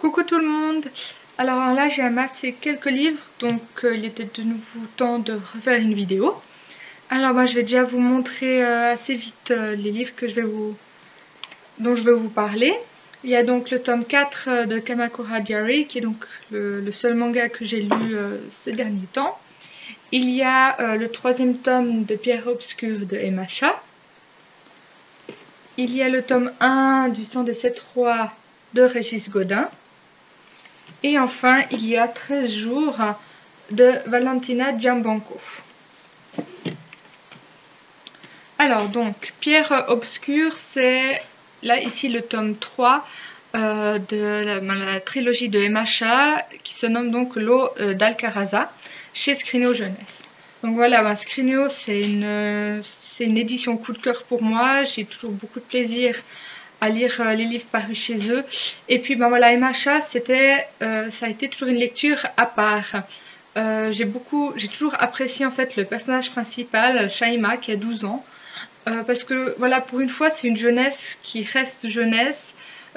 Coucou tout le monde. Alors là j'ai amassé quelques livres, donc il était de nouveau temps de refaire une vidéo. Alors je vais déjà vous montrer assez vite les livres dont je vais vous parler. Il y a donc le tome 4 de Kamakura Diary, qui est donc le seul manga que j'ai lu ces derniers temps. Il y a le troisième tome de Pierre Obscure de Emacha. Il y a le tome 1 du Sang des 7 rois de Régis Godin. Et enfin, il y a 13 jours de Valentina Giambanco. Alors donc, Pierre Obscure, c'est là ici le tome 3 de la trilogie de Emacha, qui se nomme donc L'eau d'Alcaraza, chez Scrigno Jeunesse. Donc voilà, Scrigno, c'est une édition coup de cœur pour moi. J'ai toujours beaucoup de plaisir à lire les livres parus chez eux. Et puis voilà, Emacha, ça a été toujours une lecture à part. J'ai toujours apprécié en fait le personnage principal, Shaima, qui a 12 ans. Parce que voilà, pour une fois, c'est une jeunesse qui reste jeunesse.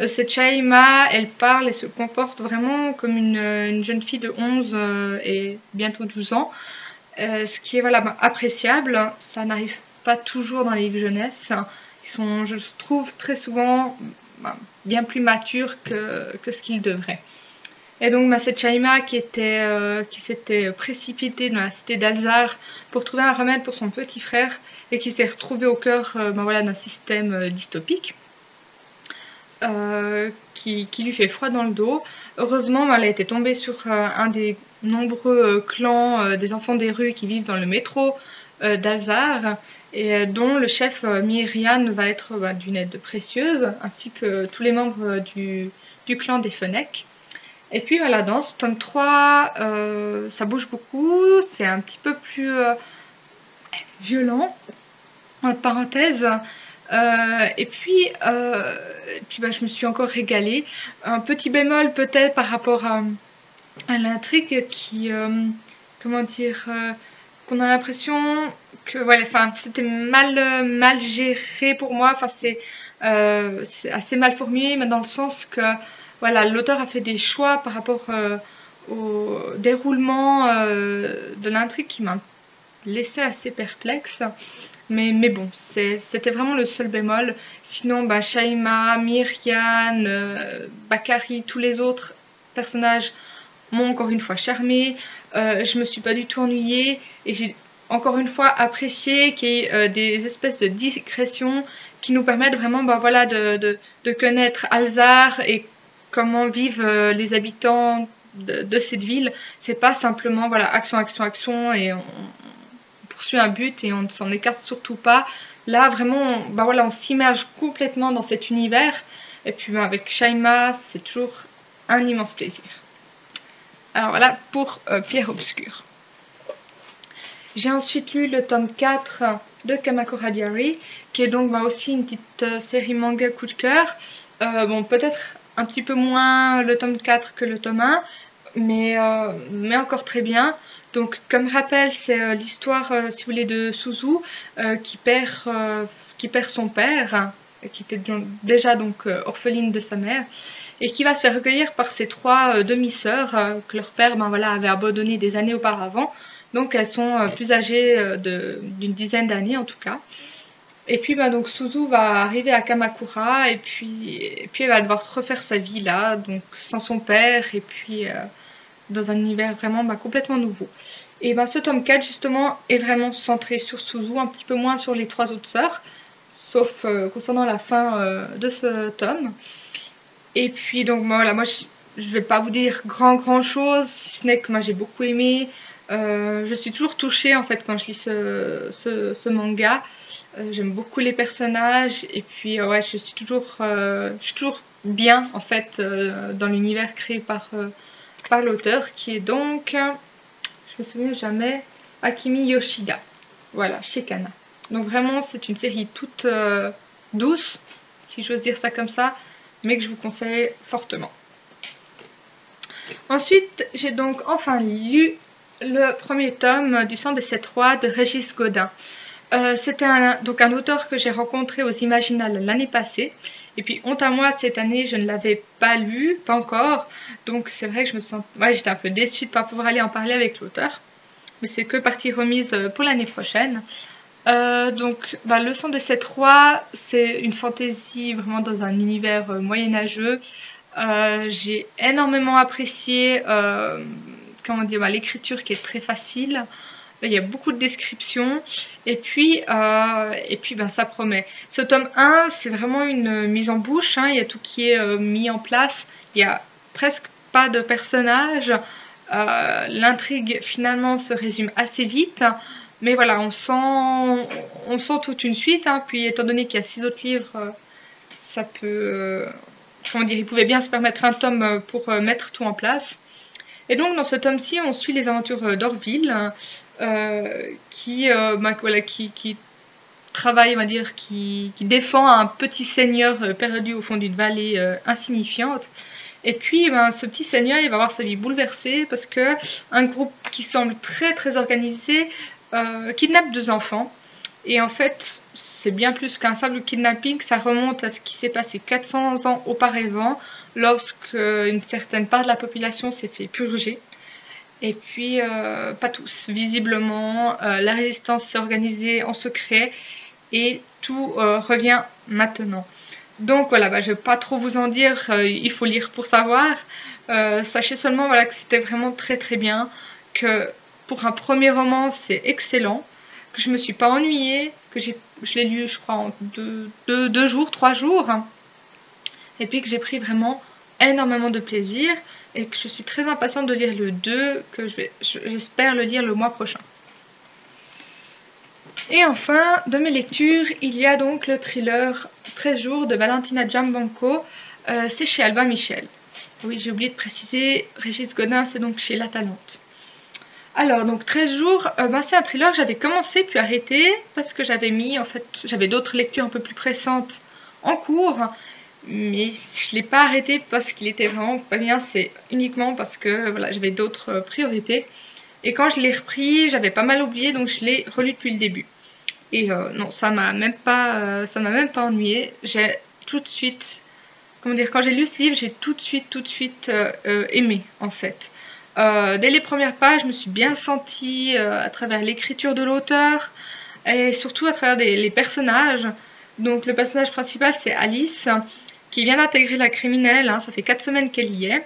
Cette Shaima, elle parle et se comporte vraiment comme une jeune fille de 11 et bientôt 12 ans. Ce qui est voilà, appréciable. Ça n'arrive pas toujours dans les livres jeunesse. Ils sont, je trouve, très souvent bien plus matures que ce qu'ils devraient. Et donc cette Shaima qui s'était précipitée dans la cité d'Alzar pour trouver un remède pour son petit frère et qui s'est retrouvée au cœur d'un système dystopique qui lui fait froid dans le dos. Heureusement, elle a été tombée sur un des nombreux clans des enfants des rues qui vivent dans le métro d'Alzar, et dont le chef Myrian va être d'une aide précieuse, ainsi que tous les membres du clan des Fennecs. Et puis voilà, dans ce tome 3, ça bouge beaucoup, c'est un petit peu plus violent, entre parenthèses. Et puis je me suis encore régalée. Un petit bémol peut-être par rapport à l'intrigue qui, comment dire, qu'on a l'impression que voilà, c'était mal géré pour moi. C'est assez mal formulé, mais dans le sens que voilà, l'auteur a fait des choix par rapport au déroulement de l'intrigue qui m'a laissé assez perplexe. Mais bon, c'était vraiment le seul bémol. Sinon, Shaima, Myrian, Bakari, tous les autres personnages m'ont encore une fois charmée. Je me suis pas du tout ennuyée et j'ai encore une fois apprécié qu'il y ait des espèces de digressions qui nous permettent vraiment de connaître Alzar et comment vivent les habitants de cette ville. C'est pas simplement action, action, action et on poursuit un but et on ne s'en écarte surtout pas. Là vraiment on s'immerge complètement dans cet univers, et puis avec Shaima, c'est toujours un immense plaisir. Alors voilà pour Pierre Obscure. J'ai ensuite lu le tome 4 de Kamakura Diary, qui est donc aussi une petite série manga coup de cœur. Peut-être un petit peu moins le tome 4 que le tome 1, mais encore très bien. Donc comme rappel, c'est l'histoire, si vous voulez, de Suzu qui perd son père, qui était déjà donc orpheline de sa mère, et qui va se faire recueillir par ses 3 demi-sœurs que leur père avait abandonné des années auparavant. Donc elles sont plus âgées d'une dizaine d'années en tout cas. Et puis donc Suzu va arriver à Kamakura, et puis elle va devoir refaire sa vie là, donc sans son père, et puis dans un univers vraiment complètement nouveau. Et ce tome 4 justement est vraiment centré sur Suzu, un petit peu moins sur les 3 autres sœurs, sauf concernant la fin de ce tome. Et puis donc voilà, moi je vais pas vous dire grand chose, si ce n'est que moi j'ai beaucoup aimé. Je suis toujours touchée en fait quand je lis ce manga. J'aime beaucoup les personnages, et puis ouais, je suis toujours bien en fait dans l'univers créé par l'auteur, qui est donc, je me souviens jamais, Akimi Yoshida, voilà, chez Kana. Donc vraiment c'est une série toute douce, si j'ose dire ça comme ça, mais que je vous conseille fortement. Ensuite, j'ai donc enfin lu le premier tome du Sang des 7 rois de Régis Godin. C'était un auteur que j'ai rencontré aux Imaginales l'année passée, Et puis honte à moi, cette année je ne l'avais pas lu, pas encore, donc c'est vrai que je me sens, ouais, j'étais un peu déçue de ne pas pouvoir aller en parler avec l'auteur, mais c'est que partie remise pour l'année prochaine. Donc Le Sang de Sept Rois, c'est une fantaisie vraiment dans un univers moyenâgeux. J'ai énormément apprécié comment dire, l'écriture qui est très facile. Il y a beaucoup de descriptions et puis ça promet. Ce tome 1, c'est vraiment une mise en bouche, hein. Il y a tout qui est mis en place. Il y a presque pas de personnages. L'intrigue finalement se résume assez vite. Mais voilà, on sent toute une suite, hein. Puis étant donné qu'il y a 6 autres livres, ça peut... comment dire, ils pouvaient bien se permettre un tome pour mettre tout en place. Et donc dans ce tome-ci, on suit les aventures d'Orville, qui travaille, on va dire, qui défend un petit seigneur perdu au fond d'une vallée insignifiante. Et puis ce petit seigneur, il va avoir sa vie bouleversée parce que un groupe qui semble très très organisé kidnappe 2 enfants. Et en fait, c'est bien plus qu'un simple kidnapping, ça remonte à ce qui s'est passé 400 ans auparavant, lorsque une certaine part de la population s'est fait purger. Et puis, pas tous, visiblement, la résistance s'est organisée en secret et tout revient maintenant. Donc voilà, je ne vais pas trop vous en dire, il faut lire pour savoir. Sachez seulement que c'était vraiment très très bien, que pour un premier roman, c'est excellent, que je me suis pas ennuyée, que je l'ai lu, je crois, en 2 jours, 3 jours, et puis que j'ai pris vraiment énormément de plaisir, et que je suis très impatiente de lire le 2, que j'espère le lire le mois prochain. Et enfin, de mes lectures, il y a donc le thriller 13 jours de Valentina Giambanco, c'est chez Albin Michel. Oui, j'ai oublié de préciser, Régis Godin, c'est donc chez La Talente. Alors, donc 13 jours, c'est un thriller que j'avais commencé puis arrêté parce que j'avais mis, en fait, j'avais d'autres lectures un peu plus pressantes en cours, mais je ne l'ai pas arrêté parce qu'il était vraiment pas bien, c'est uniquement parce que voilà, j'avais d'autres priorités. Et quand je l'ai repris, j'avais pas mal oublié, donc je l'ai relu depuis le début. Et non, ça m'a même pas ennuyé. J'ai tout de suite, comment dire, quand j'ai lu ce livre, j'ai tout de suite aimé en fait. Dès les premières pages, je me suis bien sentie à travers l'écriture de l'auteur et surtout à travers les personnages. Donc le personnage principal, c'est Alice, qui vient d'intégrer la criminelle, hein, ça fait 4 semaines qu'elle y est.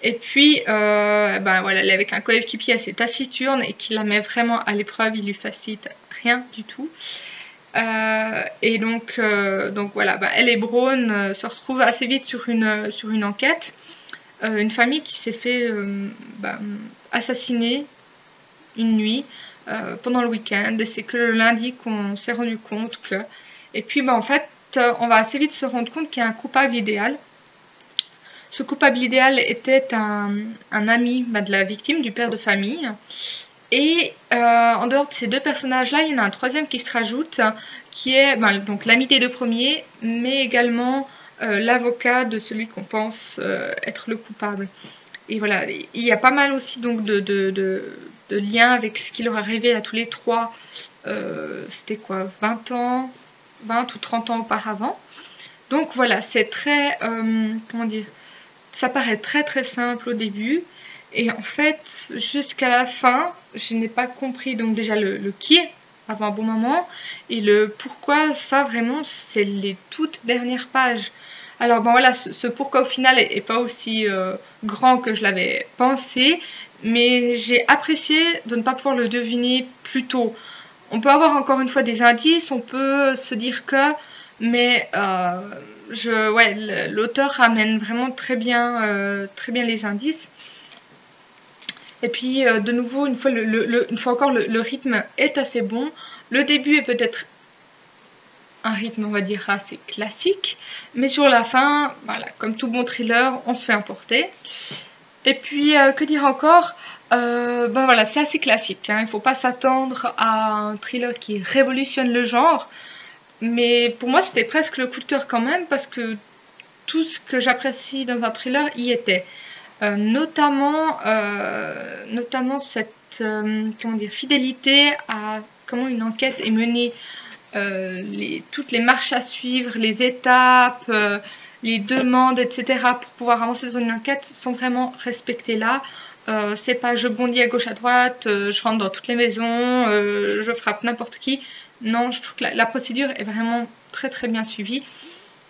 Et puis, voilà, elle est avec un coéquipier assez taciturne et qui la met vraiment à l'épreuve, il lui facilite rien du tout. Et donc voilà, elle et Braun se retrouvent assez vite sur une enquête. Une famille qui s'est fait assassiner une nuit pendant le week-end. Et c'est que le lundi qu'on s'est rendu compte que... Et puis en fait, on va assez vite se rendre compte qu'il y a un coupable idéal. Ce coupable idéal était un ami de la victime, du père de famille. Et en dehors de ces 2 personnages-là, il y en a un troisième qui se rajoute, qui est donc l'ami des 2 premiers, mais également l'avocat de celui qu'on pense être le coupable. Et voilà, il y a pas mal aussi donc de liens avec ce qui leur arrivait à tous les 3, c'était quoi, 20 ou 30 ans auparavant. Donc voilà, c'est très, comment dire, ça paraît très très simple au début. Et en fait, jusqu'à la fin, je n'ai pas compris donc déjà le qui avant un bon moment. Et le pourquoi, ça vraiment, c'est les toutes dernières pages. Alors voilà, ce pourquoi au final est pas aussi grand que je l'avais pensé. Mais j'ai apprécié de ne pas pouvoir le deviner plus tôt. On peut avoir encore une fois des indices, on peut se dire que... Mais l'auteur ramène vraiment très bien les indices. Et puis de nouveau, une fois encore, le rythme est assez bon. Le début est peut-être un rythme, on va dire, assez classique. Mais sur la fin, voilà, comme tout bon thriller, on se fait emporter. Et puis, que dire encore, voilà, c'est assez classique, hein. Il ne faut pas s'attendre à un thriller qui révolutionne le genre. Mais pour moi, c'était presque le coup de cœur quand même, parce que tout ce que j'apprécie dans un thriller y était. Notamment cette comment dire, fidélité à comment une enquête est menée toutes les marches à suivre, les étapes, les demandes, etc. pour pouvoir avancer dans une enquête sont vraiment respectées là. C'est pas je bondis à gauche à droite, je rentre dans toutes les maisons, je frappe n'importe qui. Non, je trouve que la procédure est vraiment très très bien suivie.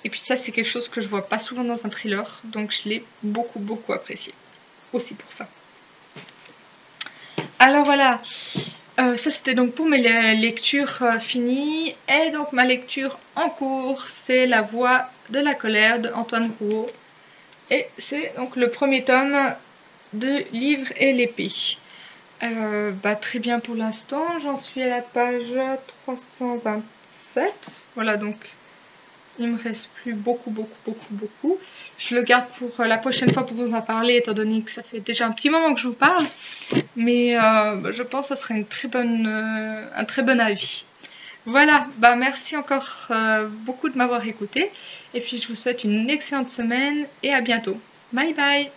Et puis ça, c'est quelque chose que je vois pas souvent dans un thriller, donc je l'ai beaucoup apprécié. Aussi pour ça. Alors voilà, ça c'était donc pour mes lectures finies. Et donc ma lecture en cours, c'est La Voix de la colère de Antoine Rouault. Et c'est donc le premier tome de L'Ivre et l'épée. Très bien pour l'instant, j'en suis à la page 327. Voilà, donc il me reste plus beaucoup. Je le garde pour la prochaine fois pour vous en parler, étant donné que ça fait déjà un petit moment que je vous parle. Mais je pense que ça serait un très bon avis. Voilà, merci encore beaucoup de m'avoir écouté. Et puis je vous souhaite une excellente semaine et à bientôt. Bye bye!